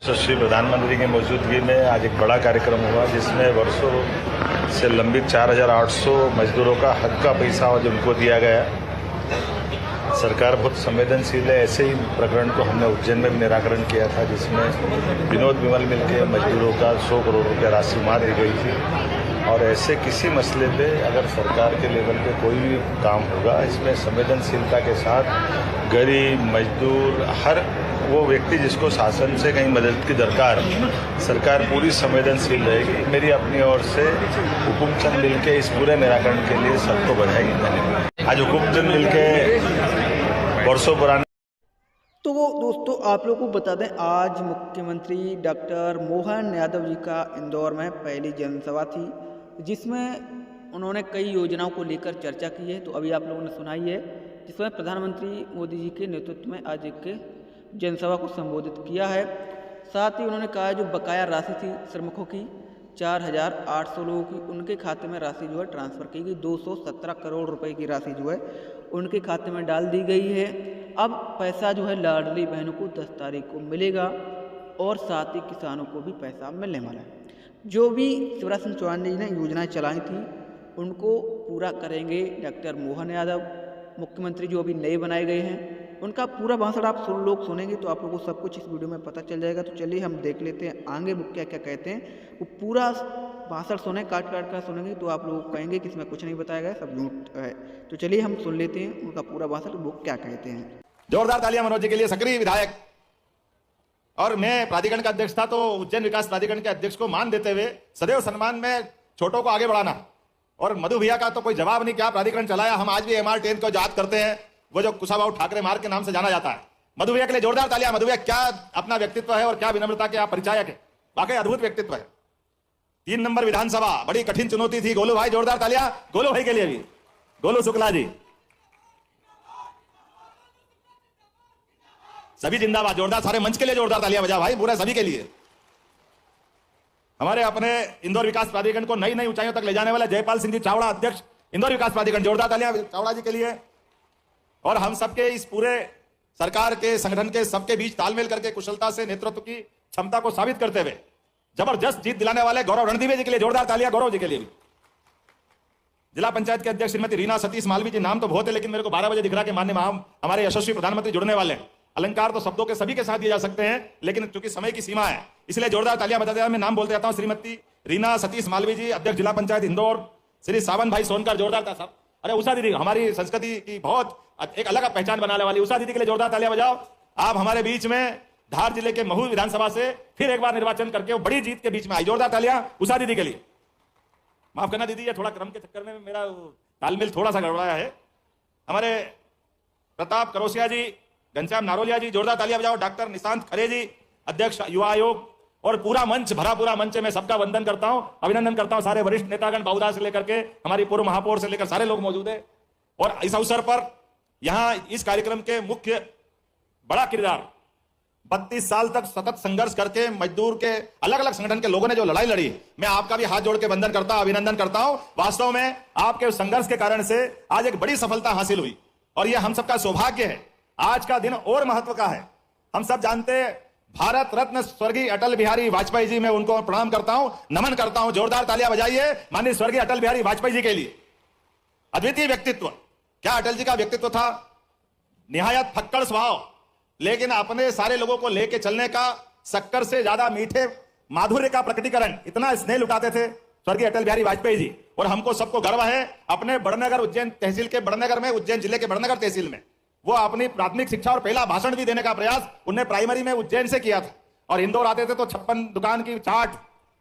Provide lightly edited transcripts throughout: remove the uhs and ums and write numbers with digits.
श्री प्रधानमंत्री की मौजूदगी में आज एक बड़ा कार्यक्रम हुआ जिसमें वर्षों से लंबित 4,800 मजदूरों का हक का पैसा आज उनको दिया गया। सरकार बहुत संवेदनशील है। ऐसे ही प्रकरण को हमने उज्जैन में भी निराकरण किया था जिसमें विनोद विमल मिल के मजदूरों का 100 करोड़ रुपया राशि वहाँ दी गई थी। और ऐसे किसी मसले पे अगर सरकार के लेवल पे कोई भी काम होगा इसमें संवेदनशीलता के साथ गरीब मजदूर हर वो व्यक्ति जिसको शासन से कहीं मदद की दरकार, सरकार पूरी संवेदनशील रहेगी। मेरी अपनी ओर से हुकुमचंद मिल के इस पूरे निराकरण के लिए सबको बधाई। धन्यवाद। आज हुकुमचंद मिल के वर्षों पुराने। तो दोस्तों आप लोगों को बता दें, आज मुख्यमंत्री डॉक्टर मोहन यादव जी का इंदौर में पहली जनसभा थी जिसमें उन्होंने कई योजनाओं को लेकर चर्चा की है। तो अभी आप लोगों ने सुनाई है, जिसमें प्रधानमंत्री मोदी जी के नेतृत्व में आज एक जनसभा को संबोधित किया है। साथ ही उन्होंने कहा जो बकाया राशि थी श्रमिकों की 4,800 लोगों की, उनके खाते में राशि जो है ट्रांसफ़र की गई। 217 करोड़ रुपए की राशि जो है उनके खाते में डाल दी गई है। अब पैसा जो है लाडली बहनों को 10 तारीख को मिलेगा और साथ ही किसानों को भी पैसा मिलने वाला है। जो भी शिवराज सिंह चौहान जी ने योजनाएं चलाई थी उनको पूरा करेंगे डॉक्टर मोहन यादव। मुख्यमंत्री जो अभी नए बनाए गए हैं उनका पूरा भाषण आप लोग सुनेंगे तो आप लोगों को सब कुछ इस वीडियो में पता चल जाएगा। तो चलिए हम देख लेते हैं आगे वो क्या क्या कहते हैं। वो पूरा भाषण सुने, काट काट कर सुनेंगे तो आप लोग कहेंगे कि इसमें कुछ नहीं बताया गया, सब झूठ है। तो चलिए हम सुन लेते हैं उनका पूरा भाषण, वो क्या कहते हैं। जोरदार तालियां मनोज जी के लिए, सक्रिय विधायक। और मैं प्राधिकरण का अध्यक्ष था तो उज्जैन विकास प्राधिकरण के अध्यक्ष को मान देते हुए सदैव सम्मान में छोटों को आगे बढ़ाना। और मधु भैया का तो कोई जवाब नहीं, क्या प्राधिकरण चलाया। हम आज भी MR10 को याद करते हैं, वो जो कुशाभाऊ ठाकरे मार्ग के नाम से जाना जाता है। मधु भैया के लिए जोरदार तालियां। मधु भैया क्या अपना व्यक्तित्व है और क्या विनम्रता के आप परिचायक है, वाकई अद्भुत व्यक्तित्व है। 3 नंबर विधानसभा बड़ी कठिन चुनौती थी। गोलू भाई जोरदार तालियां गोलू भाई के लिए भी। गोलू शुक्ला जी सभी जिंदाबाद। जोरदार, सारे मंच के लिए जोरदार तालियां बजा भाई, पूरे सभी के लिए। हमारे अपने इंदौर विकास प्राधिकरण को नई नई ऊंचाइयों तक ले जाने वाला जयपाल सिंह जी चावड़ा, अध्यक्ष इंदौर विकास प्राधिकरण, जोरदार तालियां चावड़ा जी के लिए। और हम सबके इस पूरे सरकार के संगठन के सबके बीच तालमेल करके कुशलता से नेतृत्व की क्षमता को साबित करते हुए जबरदस्त जीत दिलाने वाले गौरव रणदीवे जी के लिए जोरदार तालियां गौरव जी के लिए भी। जिला पंचायत के अध्यक्ष श्रीमती रीना सतीश मालवी जी, नाम तो बहुत है लेकिन मेरे को 12 बजे दिख रहा कि माननीय हमारे यशस्वी प्रधानमंत्री जुड़ने वाले हैं। अलंकार तो शब्दों के सभी के साथ दिए जा सकते हैं लेकिन चूंकि समय की सीमा है इसलिए जोरदार तालियां बजाते हुए मैं नाम बोलते जाता हूं। श्रीमती रीना सतीश मालवी जी, अध्यक्ष जिला पंचायत इंदौर। श्री सावन भाई सोनकर, जोरदार था साहब। अरे उषा दीदी, हमारी संस्कृति की बहुत एक अलग पहचान बनाने वाली उषा दीदी के लिए जोरदार तालियां बजाओ। आप हमारे बीच में धार जिले के महू विधानसभा से फिर एक बार निर्वाचन करके वो बड़ी जीत के बीच में आई। जोरदार तालियां उषा दीदी के लिए। माफ करना दीदी, ये थोड़ा क्रम के चक्कर में मेरा तालमेल थोड़ा सा गड़बड़ाया है। हमारे प्रताप करोसिया जी, घनश्याम नारोलिया जी, जोरदार तालियां बजाओ। डॉक्टर निशांत खरे जी, अध्यक्ष युवा आयोग। और पूरा मंच, भरा पूरा मंच है, मैं सबका वंदन करता हूं, अभिनंदन करता हूं। सारे वरिष्ठ नेतागण, बाबूदास से लेकर के हमारी पूर्व महापौर से लेकर सारे लोग मौजूद है। और इस अवसर पर यहां इस कार्यक्रम के मुख्य बड़ा किरदार 32 साल तक सतत संघर्ष करके मजदूर के अलग अलग संगठन के लोगों ने जो लड़ाई लड़ी, मैं आपका भी हाथ जोड़ के वंदन करता हूं, अभिनंदन करता हूं। वास्तव में आपके संघर्ष के कारण से आज एक बड़ी सफलता हासिल हुई और यह हम सबका सौभाग्य है। आज का दिन और महत्व का है। हम सब जानते हैं भारत रत्न स्वर्गीय अटल बिहारी वाजपेयी जी, मैं उनको प्रणाम करता हूं, नमन करता हूं। जोरदार तालियां बजाइए माननीय स्वर्गीय अटल बिहारी वाजपेयी जी के लिए। अद्वितीय व्यक्तित्व। क्या अटल जी का व्यक्तित्व था, निहायत फक्कड़ स्वभाव, लेकिन अपने सारे लोगों को लेके चलने का, शक्कर से ज्यादा मीठे माधुर्य का प्रकटीकरण, इतना स्नेह लुटाते थे स्वर्गीय अटल बिहारी वाजपेयी जी। और हमको सबको गर्व है अपने बड़नगर उज्जैन तहसील के बड़नगर में, उज्जैन जिले के बड़नगर तहसील में वो अपनी प्राथमिक शिक्षा और पहला भाषण भी देने का प्रयास उन्हें प्राइमरी में उज्जैन से किया था। और इंदौर आते थे तो 56 दुकान की चाट,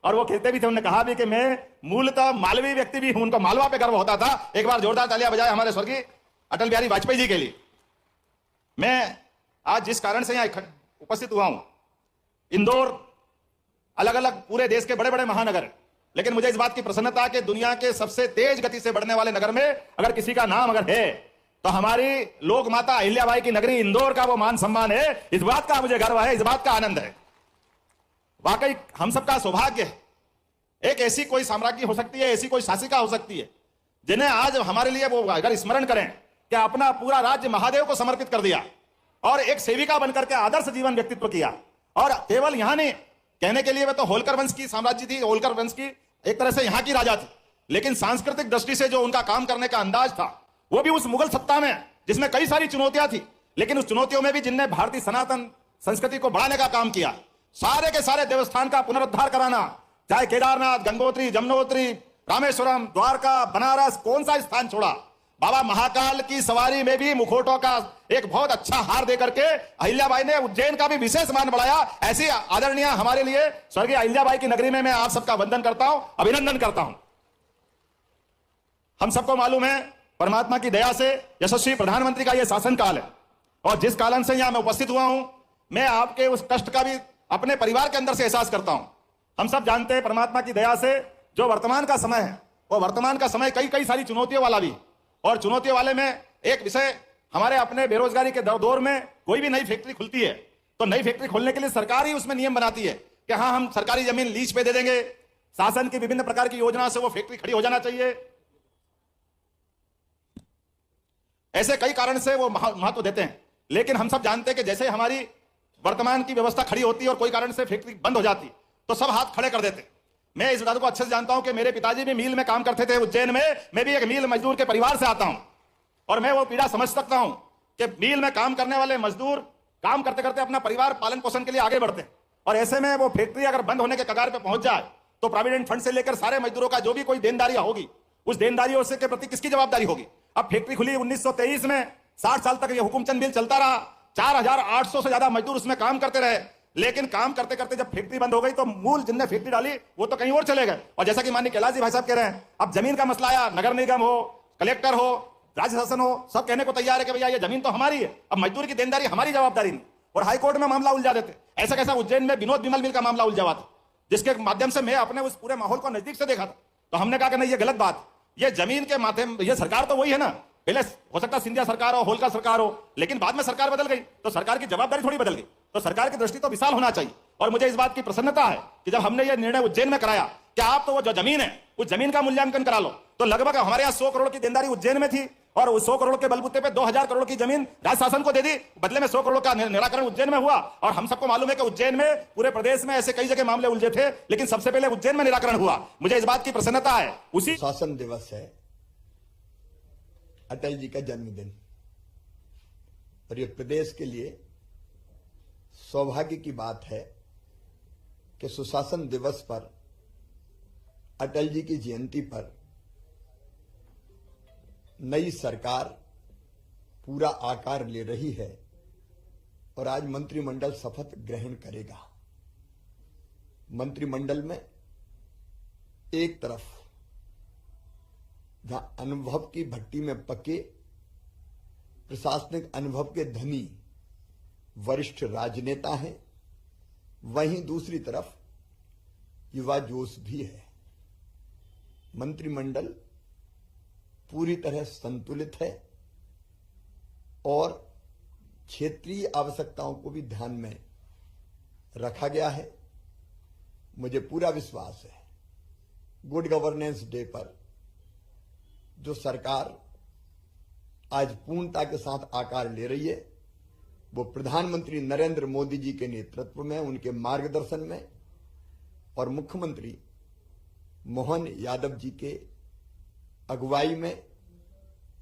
और वो कहते भी थे, उन्होंने कहा भी कि मैं मूलतः मालवी व्यक्ति भी हूं, उनको मालवा पे गर्व होता था। एक बार जोरदार तालियां बजाए हमारे स्वर्गीय अटल बिहारी वाजपेयी जी के लिए। मैं आज जिस कारण से यहां उपस्थित हुआ हूं, इंदौर अलग अलग पूरे देश के बड़े बड़े महानगर, लेकिन मुझे इस बात की प्रसन्नता कि दुनिया के सबसे तेज गति से बढ़ने वाले नगर में अगर किसी का नाम अगर है तो हमारी लोक माता अहिल्याबाई की नगरी इंदौर का वो मान सम्मान है। इस बात का मुझे गर्व है, इस बात का आनंद है। वाकई हम सबका सौभाग्य है। एक ऐसी कोई साम्राज्य हो सकती है, ऐसी कोई शासिका हो सकती है जिन्हें आज हमारे लिए वो अगर स्मरण करें कि अपना पूरा राज्य महादेव को समर्पित कर दिया और एक सेविका बनकर के आदर्श जीवन व्यक्तित्व किया। और केवल यहां नहीं, कहने के लिए वे तो होलकर वंश की साम्राज्य थी, होलकर वंश की एक तरह से यहां की राजा थी, लेकिन सांस्कृतिक दृष्टि से जो उनका काम करने का अंदाज था वो भी उस मुगल सत्ता में, जिसमें कई सारी चुनौतियां थी, लेकिन उस चुनौतियों में भी जिनने भारतीय सनातन संस्कृति को बढ़ाने का काम किया, सारे के सारे देवस्थान का पुनरुद्धार कराना, चाहे केदारनाथ, गंगोत्री, जमुनोत्री, रामेश्वरम, द्वारका, बनारस, कौन सा स्थान छोड़ा। बाबा महाकाल की सवारी में भी मुखौटों का एक बहुत अच्छा हार देकर के अहिल्याबाई ने उज्जैन का भी विशेष मान बढ़ाया। ऐसी आदरणीय हमारे लिए स्वर्गीय अहिल्याबाई की नगरी में मैं आप सबका वंदन करता हूं, अभिनंदन करता हूं। हम सबको मालूम है परमात्मा की दया से यशस्वी प्रधानमंत्री का यह शासनकाल है, और जिस कारण से यहां मैं उपस्थित हुआ हूं, मैं आपके उस कष्ट का भी अपने परिवार के अंदर से एहसास करता हूं। हम सब जानते हैं परमात्मा की दया से जो वर्तमान का समय है, वो वर्तमान का समय कई सारी चुनौतियों वाला भी, और चुनौतियों वाले में एक विषय हमारे अपने बेरोजगारी के दौर में कोई भी नई फैक्ट्री खुलती है तो नई फैक्ट्री खोलने के लिए सरकार ही उसमें नियम बनाती है कि हाँ, हम सरकारी जमीन लीज पे दे देंगे, शासन की विभिन्न प्रकार की योजना से वो फैक्ट्री खड़ी हो जाना चाहिए। ऐसे कई कारण से वो महत्व देते हैं, लेकिन हम सब जानते हैं कि जैसे हमारी वर्तमान की व्यवस्था खड़ी होती है और कोई कारण से फैक्ट्री बंद हो जाती तो सब हाथ खड़े कर देते। मैं इस बात को अच्छे से जानता हूं कि मेरे पिताजी भी मिल में काम करते थे उज्जैन में, मैं भी एक मिल मजदूर के परिवार से आता हूं, और मैं वो पीड़ा समझ सकता हूं कि मिल में काम करने वाले मजदूर काम करते करते अपना परिवार पालन पोषण के लिए आगे बढ़ते हैं, और ऐसे में वो फैक्ट्री अगर बंद होने के कगार पे पहुंच जाए तो प्रोविडेंट फंड से लेकर सारे मजदूरों का जो भी कोई देनदारियां होगी, उस देनदारियों से के प्रति किसकी जवाबदारी होगी। अब फैक्ट्री खुली 1923 में, 60 साल तक ये हुकुमचंद बिल चलता रहा, 4800 से ज्यादा मजदूर उसमें काम करते रहे, लेकिन काम करते करते जब फैक्ट्री बंद हो गई तो मूल जिनने फैक्ट्री डाली वो तो कहीं और चले गए। और जैसा कि माननीय कैलाश जी भाई साहब कह रहे हैं, अब जमीन का मसला आया, नगर निगम हो, कलेक्टर हो, राज्य शासन हो, सब कहने को तैयार है कि भैया ये जमीन तो हमारी है, अब मजदूर की देनदारी हमारी जवाबदारी नहीं, और हाईकोर्ट में मामला उलझा देते। ऐसा कैसा उज्जैन में विनोद विमल मिल का मामला उलझा हुआ था, जिसके माध्यम से मैं अपने उस पूरे माहौल को नजदीक से देखा था, तो हमने कहा कि नहीं, ये गलत बात, ये जमीन के माथे, ये सरकार तो वही है ना, पहले हो सकता सिंधिया सरकार हो, होलकर सरकार हो, लेकिन बाद में सरकार बदल गई तो सरकार की जवाबदारी थोड़ी बदल गई, तो सरकार की दृष्टि तो विशाल होना चाहिए। और मुझे इस बात की प्रसन्नता है कि जब हमने ये निर्णय उज्जैन में कराया कि आप तो वो जो जमीन है उस जमीन का मूल्यांकन करा लो, तो लगभग हमारे यहाँ 100 करोड़ की देनदारी उज्जैन में थी, और उस 100 करोड़ के बलबूते पे 2000 करोड़ की जमीन राज्य शासन को दे दी, बदले में 100 करोड़ का निराकरण उज्जैन में हुआ। और हम सबको मालूम है कि उज्जैन में, पूरे प्रदेश में ऐसे कई जगह मामले उलझे थे, लेकिन सबसे पहले उज्जैन में निराकरण हुआ। मुझे इस बात की प्रसन्नता है। उसी शासन दिवस है, अटल जी का जन्मदिन, और ये प्रदेश के लिए सौभाग्य की बात है कि सुशासन दिवस पर, अटल जी की जयंती पर नई सरकार पूरा आकार ले रही है, और आज मंत्रिमंडल शपथ ग्रहण करेगा। मंत्रिमंडल में एक तरफ जहां अनुभव की भट्टी में पके प्रशासनिक अनुभव के धनी वरिष्ठ राजनेता हैं, वहीं दूसरी तरफ युवा जोश भी है। मंत्रिमंडल पूरी तरह संतुलित है और क्षेत्रीय आवश्यकताओं को भी ध्यान में रखा गया है। मुझे पूरा विश्वास है गुड गवर्नेंस डे पर जो सरकार आज पूर्णता के साथ आकार ले रही है, वो प्रधानमंत्री नरेंद्र मोदी जी के नेतृत्व में, उनके मार्गदर्शन में, और मुख्यमंत्री मोहन यादव जी के अगुवाई में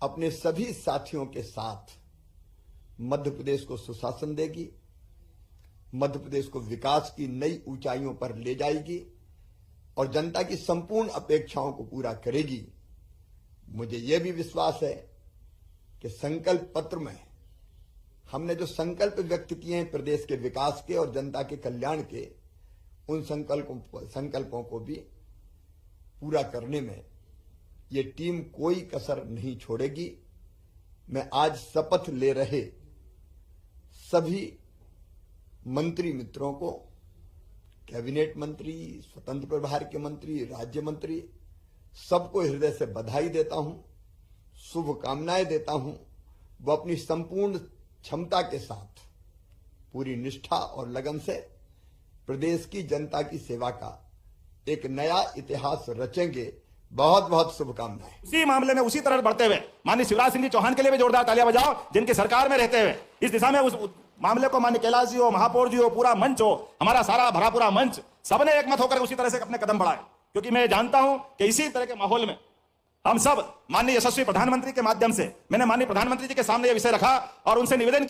अपने सभी साथियों के साथ मध्य प्रदेश को सुशासन देगी, मध्य प्रदेश को विकास की नई ऊंचाइयों पर ले जाएगी और जनता की संपूर्ण अपेक्षाओं को पूरा करेगी। मुझे यह भी विश्वास है कि संकल्प पत्र में हमने जो संकल्प व्यक्त किए हैं प्रदेश के विकास के और जनता के कल्याण के, उन संकल्पों को भी पूरा करने में ये टीम कोई कसर नहीं छोड़ेगी। मैं आज शपथ ले रहे सभी मंत्री मित्रों को, कैबिनेट मंत्री, स्वतंत्र प्रभार के मंत्री, राज्य मंत्री, सबको हृदय से बधाई देता हूं, शुभकामनाएं देता हूं। वो अपनी संपूर्ण क्षमता के साथ पूरी निष्ठा और लगन से प्रदेश की जनता की सेवा का एक नया इतिहास रचेंगे। बहुत बहुत शुभकामनाएं। उसी मामले में उसी तरह बढ़ते हुए माननीय शिवराज सिंह जी चौहान के लिए भी जोरदार तालियां बजाओ, जिनकी सरकार में रहते हुए इस दिशा में उस मामले को माननीय कैलाश जी हो, महापौर जी हो, पूरा मंच हो, हमारा सारा भरा पूरा मंच, सबने एकमत होकर उसी तरह से अपने कदम बढ़ाए। क्योंकि मैं जानता हूं कि इसी तरह के माहौल में हम सब माननीय यशस्वी प्रधानमंत्री के माध्यम से मैंने माननीय प्रधानमंत्री जी के सामने यह विषय रखा और उनसे निवेदन